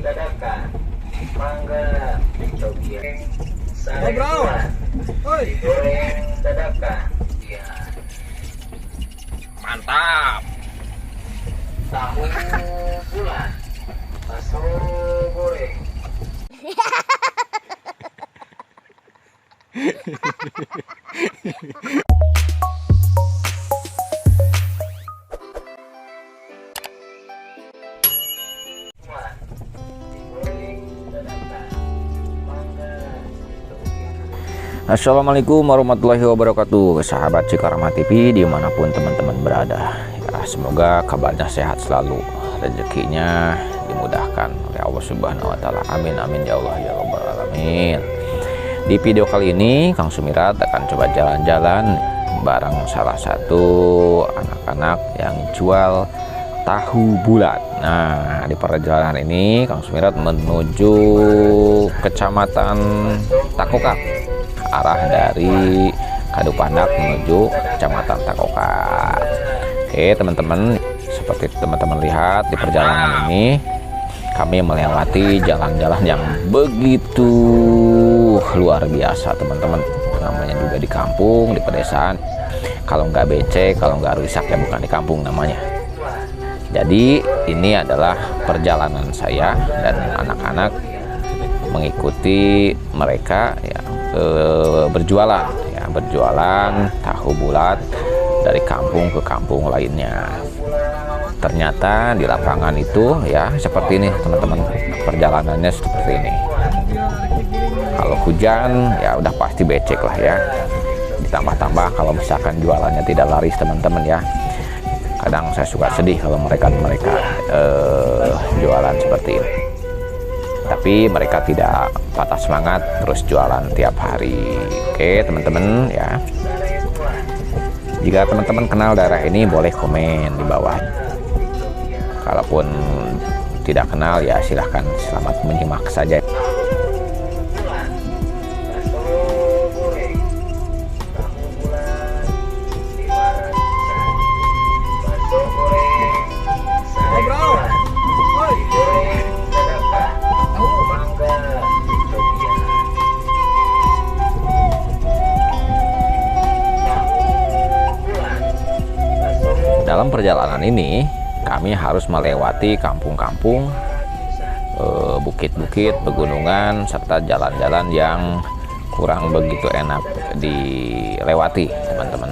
dadakan, mangga coba. Hey bro, oi, Goreng dadakan, ya. mantap. Tahu bulat, bakso goreng. Assalamualaikum warahmatullahi wabarakatuh, sahabat Cikarama TV dimanapun teman-teman berada ya, semoga kabarnya sehat selalu, rezekinya dimudahkan oleh Allah Subhanahu Wa Taala. Amin amin ya Allah ya Rabbal Alamin. Di video kali ini Kang Sumirat akan coba jalan-jalan bareng salah satu anak-anak yang jual tahu bulat. Nah, di perjalanan ini Kang Sumirat menuju Kecamatan Takokak, arah dari Kadupanak menuju Kecamatan Takokak. Oke teman-teman, seperti teman-teman lihat di perjalanan ini kami melewati jalan-jalan yang begitu luar biasa teman-teman. Namanya juga di kampung, di pedesaan. Kalau nggak becek, kalau nggak rusak ya bukan di kampung namanya. Jadi ini adalah perjalanan saya dan anak-anak mengikuti mereka ya, berjualan tahu bulat dari kampung ke kampung lainnya. Ternyata di lapangan itu ya seperti ini teman-teman, perjalanannya seperti ini. Kalau hujan ya udah pasti becek lah ya, ditambah-tambah kalau misalkan jualannya tidak laris teman-teman ya. Kadang saya suka sedih kalau mereka jualan seperti ini. Tapi mereka tidak patah semangat, terus jualan tiap hari. Oke teman-teman ya, jika teman-teman kenal daerah ini boleh komen di bawah. Kalaupun tidak kenal ya silahkan selamat menyimak saja. Dalam perjalanan ini kami harus melewati kampung-kampung, bukit-bukit, pegunungan, serta jalan-jalan yang kurang begitu enak dilewati teman-teman.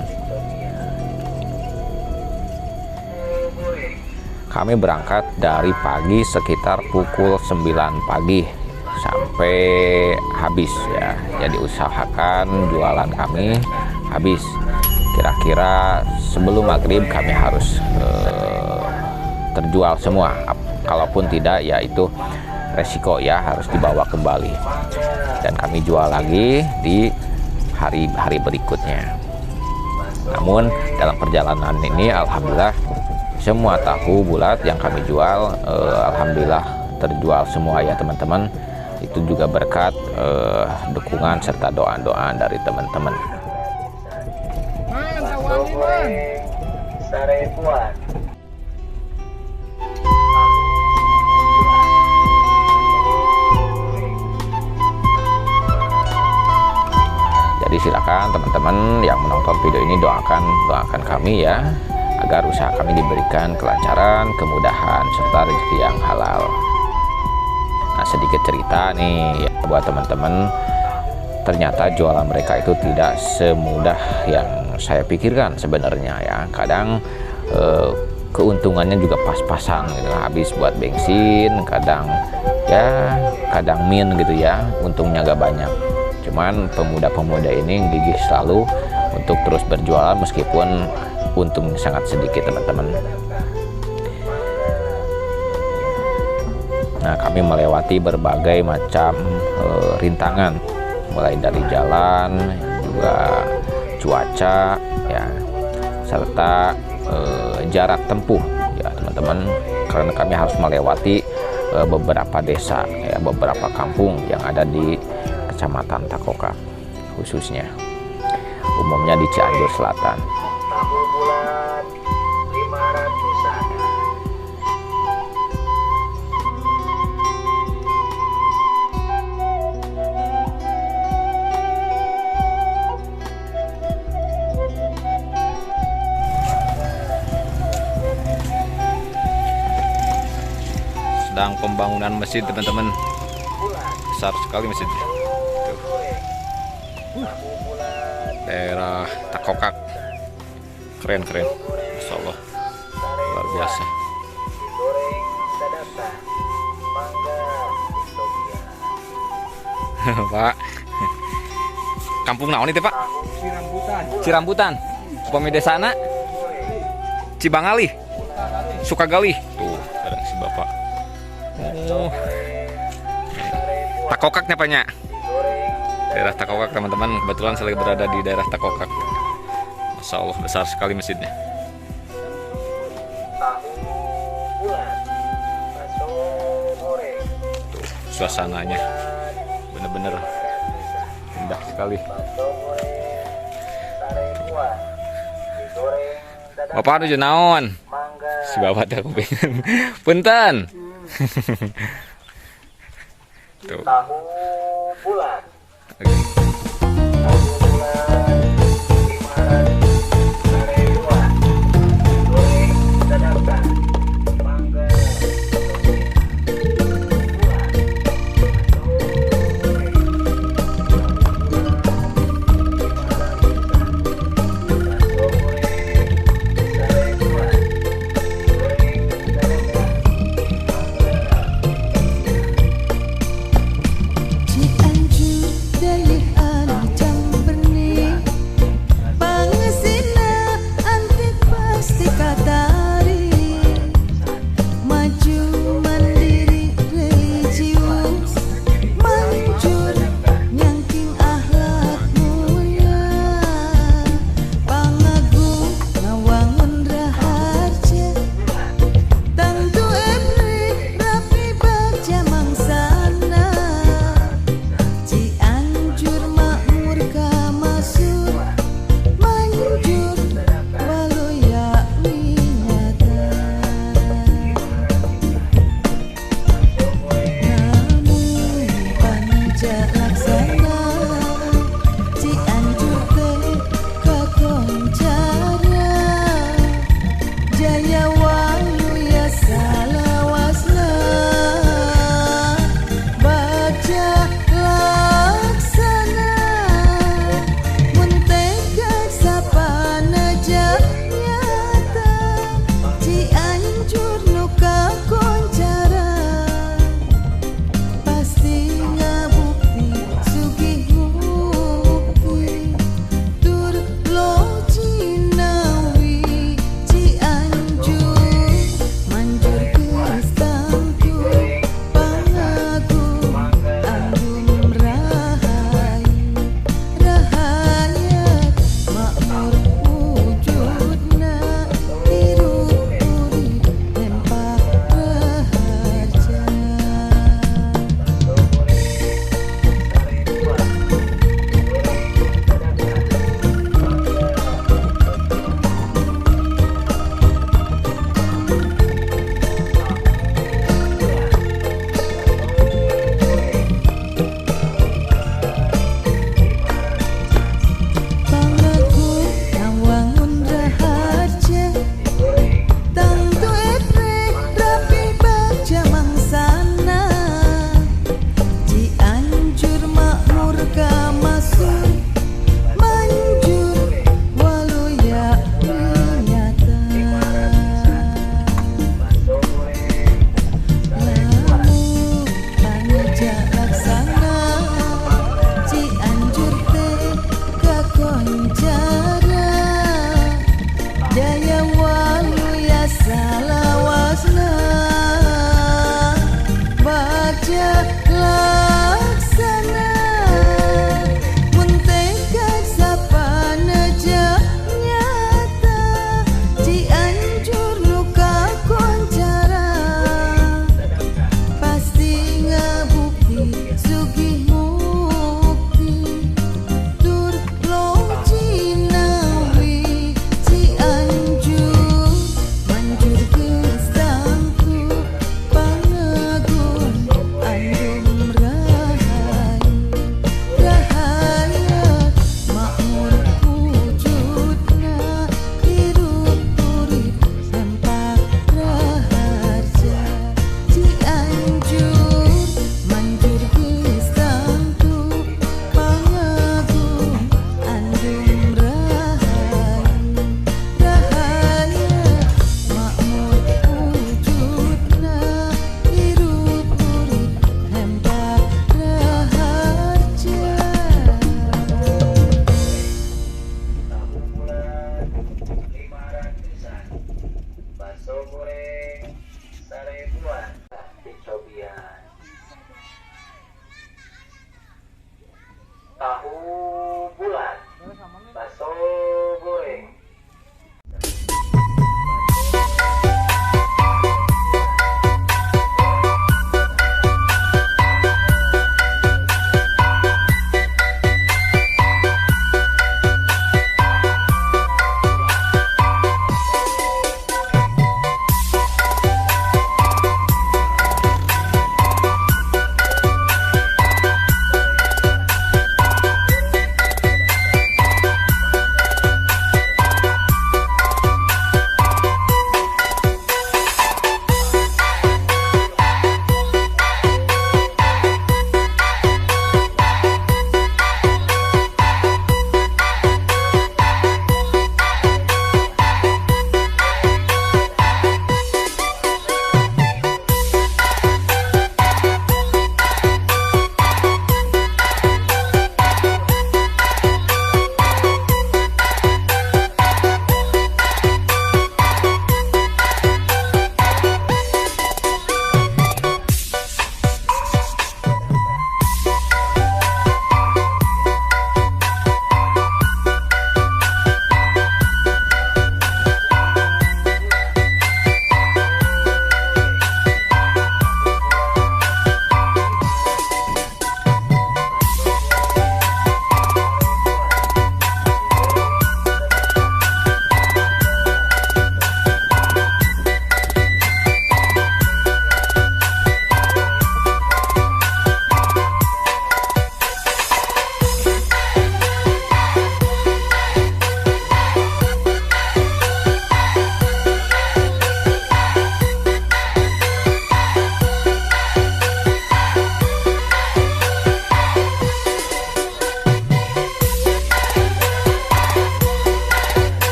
Kami berangkat dari pagi sekitar pukul 9 pagi sampai habis ya. Jadi usahakan jualan kami habis. Kira-kira sebelum maghrib kami harus terjual semua. Kalaupun tidak ya itu resiko ya, harus dibawa kembali. Dan kami jual lagi di hari-hari berikutnya. Namun dalam perjalanan ini alhamdulillah semua tahu bulat yang kami jual alhamdulillah terjual semua ya teman-teman. Itu juga berkat dukungan serta doa-doa dari teman-teman. Sarebuan. Jadi silakan teman-teman yang menonton video ini doakan kami ya, agar usaha kami diberikan kelancaran, kemudahan serta rezeki yang halal. Nah, sedikit cerita nih ya, buat teman-teman, ternyata jualan mereka itu tidak semudah yang saya pikirkan sebenarnya ya. Kadang keuntungannya juga pas-pasan gitu, habis buat bensin, kadang min gitu ya, untungnya gak banyak. Cuman pemuda-pemuda ini gigih selalu untuk terus berjualan meskipun untung sangat sedikit teman-teman. Nah, kami melewati berbagai macam rintangan, mulai dari jalan, juga cuaca ya, serta jarak tempuh ya teman-teman, karena kami harus melewati beberapa desa ya, beberapa kampung yang ada di Kecamatan Takokak, khususnya umumnya di Cianjur Selatan. Tahu bulat 500-an. sedang pembangunan masjid teman-teman. bulan, Besar sekali masjidnya. tahu goreng, tahu bulat, Daerah Takokak. Keren. Masya Allah. Luar biasa. digoreng dadakan, mangga Sophia, Pak. Kampung naon itu Pak? tahu Cirambutan. Cirambutan. Upami desana goreng, Cibangali. Sukagali. Tuh, kadang si Bapak. Oh, Takokaknya Paknya. digoreng Daerah Takokak teman-teman. Kebetulan saya lagi berada di daerah Takokak. Masya Allah, besar sekali masjidnya. tahu bulat, bakso goreng, Tuh, suasananya bener-bener indah sekali. bakso goreng, sare buah, digoreng dadakan, Bapak nuju naon? mangga Si Bapak teh pengen. Punten. Tuh. tahu bulat, Oke. tahu bulat, dimarak, sare buah, digoreng dadakan, mangga bulat, bakso goreng, tahu bulat, dimarak, bakso goreng, sare buah, digoreng dadakan, mangga Cianjur, Dayeh, Anu, Jember,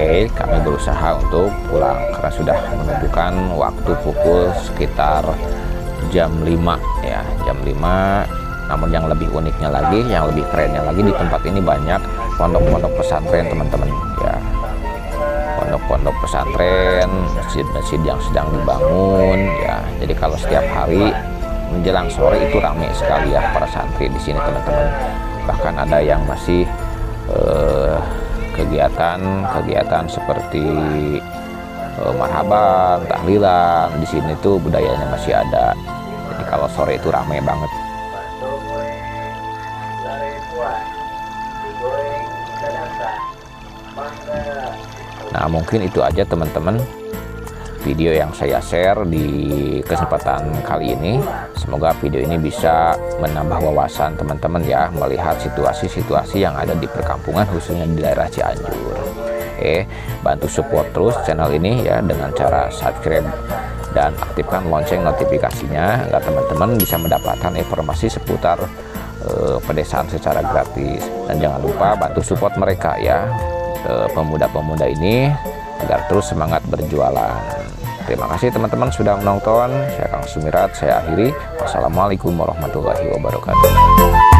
Oke, kami berusaha untuk pulang karena sudah menunjukkan waktu pukul sekitar jam 5 ya, jam 5. Namun yang lebih uniknya lagi, yang lebih kerennya lagi, di tempat ini banyak pondok-pondok pesantren teman-teman ya. Pondok-pondok pesantren, masjid-masjid yang sedang dibangun ya. Jadi kalau setiap hari menjelang sore itu ramai sekali ya para santri di sini teman-teman. Bahkan ada yang masih kegiatan seperti marhaban, tahlilan. Di sini tuh budayanya masih ada. Jadi kalau sore itu ramai banget. Nah, mungkin itu aja teman-teman video yang saya share di kesempatan kali ini. Semoga video ini bisa menambah wawasan teman-teman ya, melihat situasi-situasi yang ada di perkampungan khususnya di daerah Cianjur. Bantu support terus channel ini ya dengan cara subscribe dan aktifkan lonceng notifikasinya agar teman-teman bisa mendapatkan informasi seputar pedesaan secara gratis. Dan jangan lupa bantu support mereka ya, pemuda-pemuda ini, agar terus semangat berjualan. Terima kasih teman-teman sudah menonton. Saya Kang Sumirat, saya akhiri. Wassalamualaikum warahmatullahi wabarakatuh.